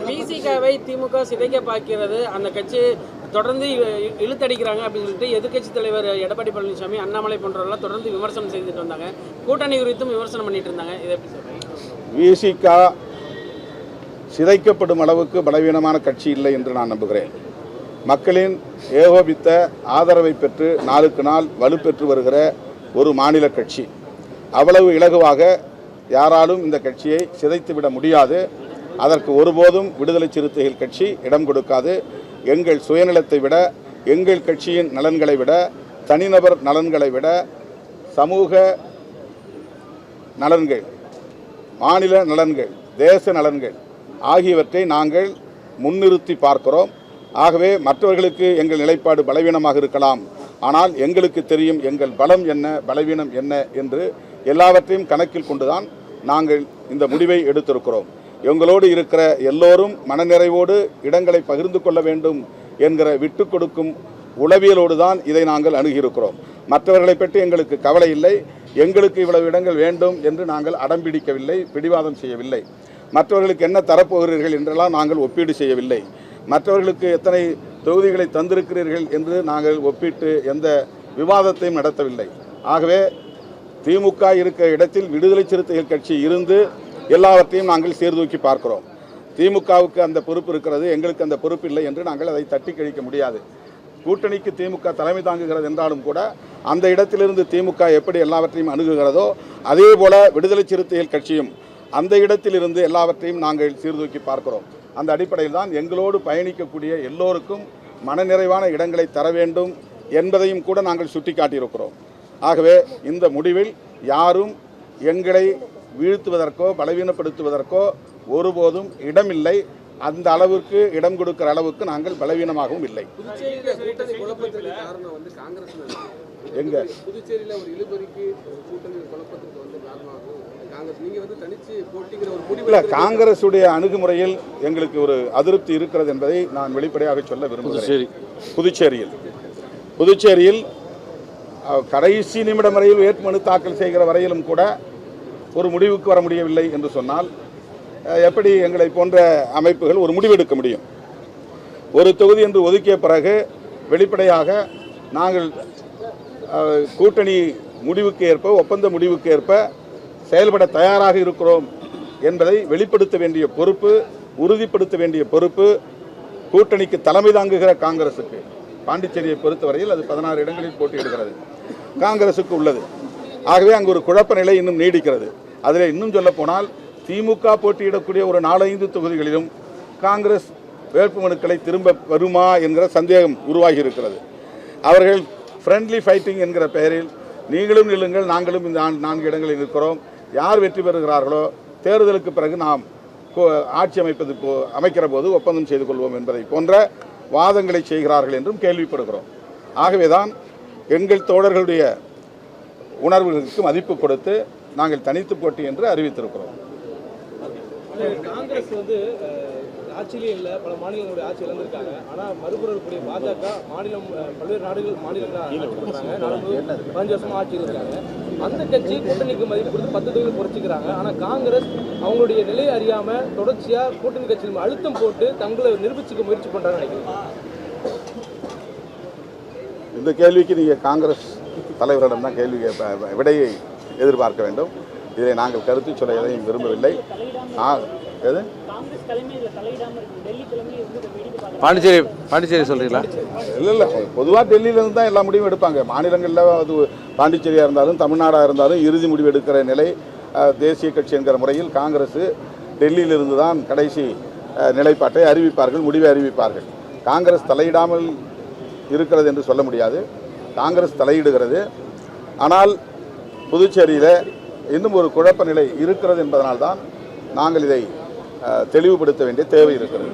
விசிகாவை திமுக சிதைக்க பார்க்கிறது, அந்த கட்சி தொடர்ந்து இழுத்தடிக்கிறாங்க அப்படின்னு சொல்லிட்டு எதிர்க்கட்சி தலைவர் எடப்பாடி பழனிசாமி, அண்ணாமலை போன்றவர்கள் தொடர்ந்து விமர்சனம் செய்துட்டு வந்தாங்க. கூட்டணி குறித்தும் விமர்சனம் பண்ணிட்டு இருந்தாங்க. இதை எப்படி சொல்றீங்க? விசிகா சிதைக்கப்படும் அளவுக்கு பலவீனமான கட்சி இல்லை என்று நான் நம்புகிறேன். மக்களின் ஏகோபித்த ஆதரவை பெற்று நாளுக்கு நாள் வலுப்பெற்று வருகிற ஒரு மாநில கட்சி. அவ்வளவு இலகுவாக யாராலும் இந்த கட்சியை சிதைத்துவிட முடியாது. அதற்கு ஒருபோதும் விடுதலை சிறுத்தைகள் கட்சி இடம் கொடுக்காது. எங்கள் சுயநலத்தை விட, எங்கள் கட்சியின் நலன்களை விட, தனிநபர் நலன்களை விட, சமூக நலன்கள், மாநில நலன்கள், தேச நலன்கள் ஆகியவற்றை நாங்கள் முன்னிறுத்தி பார்க்கிறோம். ஆகவே மற்றவர்களுக்கு எங்கள் நிலைப்பாடு பலவீனமாக இருக்கலாம், ஆனால் எங்களுக்கு தெரியும் எங்கள் பலம் என்ன, பலவீனம் என்ன என்று எல்லாவற்றையும் கணக்கில் கொண்டுதான் நாங்கள் இந்த முடிவை எடுத்திருக்கிறோம். எங்களோடு இருக்கிற எல்லோரும் மனநிறைவோடு இடங்களை பகிர்ந்து கொள்ள வேண்டும் என்கிற விட்டு கொடுக்கும் உளவியலோடு தான் இதை நாங்கள் அணுகியிருக்கிறோம். மற்றவர்களை பற்றி எங்களுக்கு கவலை இல்லை. எங்களுக்கு இவ்வளவு இடங்கள் வேண்டும் என்று நாங்கள் அடம்பிடிக்கவில்லை, பிடிவாதம் செய்யவில்லை. மற்றவர்களுக்கு என்ன தரப்போகிறீர்கள் என்றெல்லாம் நாங்கள் ஒப்பீடு செய்யவில்லை. மற்றவர்களுக்கு எத்தனை தொகுதிகளை தந்திருக்கிறீர்கள் என்று நாங்கள் ஒப்பிட்டு எந்த விவாதத்தையும் நடத்தவில்லை. ஆகவே திமுக இருக்கிற இடத்தில் விடுதலை சிறுத்தைகள் கட்சி இருந்து எல்லாவற்றையும் நாங்கள் சீர்தூக்கி பார்க்கிறோம். திமுகவுக்கு அந்த பொறுப்பு இருக்கிறது, எங்களுக்கு அந்த பொறுப்பு இல்லை என்று நாங்கள் அதை தட்டி கழிக்க முடியாது. கூட்டணிக்கு திமுக தலைமை தாங்குகிறது என்றாலும் கூட அந்த இடத்திலிருந்து திமுக எப்படி எல்லாவற்றையும் அணுகுகிறதோ அதே போல விடுதலை சிறுத்தைகள் கட்சியும் அந்த இடத்திலிருந்து எல்லாவற்றையும் நாங்கள் சீர்தூக்கி பார்க்கிறோம். அந்த அடிப்படையில் தான் எங்களோடு பயணிக்கக்கூடிய எல்லோருக்கும் மனநிறைவான இடங்களை தர வேண்டும் என்பதையும் கூட நாங்கள் சுட்டிக்காட்டியிருக்கிறோம். ஆகவே இந்த முடிவில் யாரும் எங்களை வீழ்த்துவதற்கோ பலவீனப்படுத்துவதற்கோ ஒருபோதும் இடமில்லை. அந்த அளவுக்கு இடம் கொடுக்கிற அளவுக்கு நாங்கள் பலவீனமாகவும் இல்லை. எங்க காங்கிரசுடைய அணுகுமுறையில் எங்களுக்கு ஒரு அதிருப்தி இருக்கிறது என்பதை நான் வெளிப்படையாக சொல்ல விரும்புகிறேன். புதுச்சேரியில் கடைசி நிமிடம் வரையில் வேட்புமனு தாக்கல் செய்கிற வரையிலும் கூட ஒரு முடிவுக்கு வர முடியவில்லை என்று சொன்னால் எப்படி எங்களை போன்ற அமைப்புகள் ஒரு முடிவெடுக்க முடியும்? ஒரு தொகுதி என்று ஒதுக்கிய பிறகு வெளிப்படையாக நாங்கள் கூட்டணி முடிவுக்கு ஏற்ப, ஒப்பந்த முடிவுக்கு ஏற்ப செயல்பட தயாராக இருக்கிறோம் என்பதை வெளிப்படுத்த வேண்டிய பொறுப்பு, உறுதிப்படுத்த வேண்டிய பொறுப்பு கூட்டணிக்கு தலைமை தாங்குகிற காங்கிரசுக்கு. பாண்டிச்சேரியை பொறுத்தவரையில் அது 16 இடங்களில் போட்டியிடுகிறது, காங்கிரசுக்கு உள்ளது. ஆகவே அங்கு ஒரு குழப்ப நிலை இன்னும் நீடிக்கிறது. அதில் இன்னும் சொல்ல போனால் திமுக போட்டியிடக்கூடிய ஒரு 4-5 தொகுதிகளிலும் காங்கிரஸ் வேட்புமனுக்களை திரும்ப வருமா என்கிற சந்தேகம் உருவாகி இருக்கிறது. அவர்கள் ஃப்ரெண்ட்லி ஃபைட்டிங் என்கிற பெயரில் நீங்களும் நில்லுங்கள், நாங்களும் இந்த 4 இடங்களில் இருக்கிறோம், யார் வெற்றி பெறுகிறார்களோ தேர்தலுக்கு பிறகு நாம் ஆட்சி அமைக்கிற போது ஒப்பந்தம் செய்து கொள்வோம் என்பதை போன்ற வாதங்களை செய்கிறார்கள் என்றும் கேள்விப்படுகிறோம். ஆகவேதான் எங்கள் தோழர்களுடைய உணர்வுகளுக்கு மதிப்பு கொடுத்து நாங்கள் தனித்து போட்டி என்று அறிவித்திருக்கிறோம். காங்கிரஸ் ஆட்சியிலே இல்லை, பல மாநிலங்களுடைய ஆட்சி இழந்திருக்காங்க. ஆனால் மறுபுறக்கூடிய பாஜக மாநிலம், பல்வேறு நாடுகள் மாநிலங்களாக ஆட்சி பண்ணுறாங்க, 15 வருஷமாக ஆட்சி இருக்காங்க. அந்த கட்சி கூட்டணிக்கு மதிப்பு கொடுத்து 10 தொகுதிகள் குறைச்சிக்கிறாங்க. ஆனால் காங்கிரஸ் அவங்களுடைய நிலையை அறியாமல் தொடர்ச்சியாக கூட்டணி கட்சியில் அழுத்தம் போட்டு தங்களை நிரூபிச்சுக்க முயற்சி பண்ணுறாங்கன்னு நினைக்கிறேன். இந்த கேள்விக்கு நீங்கள் காங்கிரஸ் தலைவரிடம் தான் விடையை எதிர்பார்க்க வேண்டும். இதை நாங்கள் கருத்து சொல்ல எதையும் விரும்பவில்லை. பாண்டிச்சேரி சொல்றீங்களா? இல்லை, பொதுவாக டெல்லியிலேருந்து தான் எல்லா முடிவும் எடுப்பாங்க. மாநிலங்களில் அது பாண்டிச்சேரியாக இருந்தாலும் தமிழ்நாடாக இருந்தாலும் இறுதி முடிவு எடுக்கிற நிலை தேசிய கட்சி என்கிற முறையில் காங்கிரஸ் டெல்லியிலிருந்து தான் கடைசி நிலைப்பாட்டை அறிவிப்பார்கள், முடிவை அறிவிப்பார்கள். காங்கிரஸ் தலையிடாமல் இருக்கிறது என்று சொல்ல முடியாது. காங்கிரஸ் தலையிடுகிறது. ஆனால் புதுச்சேரியில் இன்னும் ஒரு குழப்ப நிலை இருக்கிறது என்பதனால்தான் நாங்கள் இதை தெளிவுபடுத்த வேண்டிய தேவை இருக்கிறது.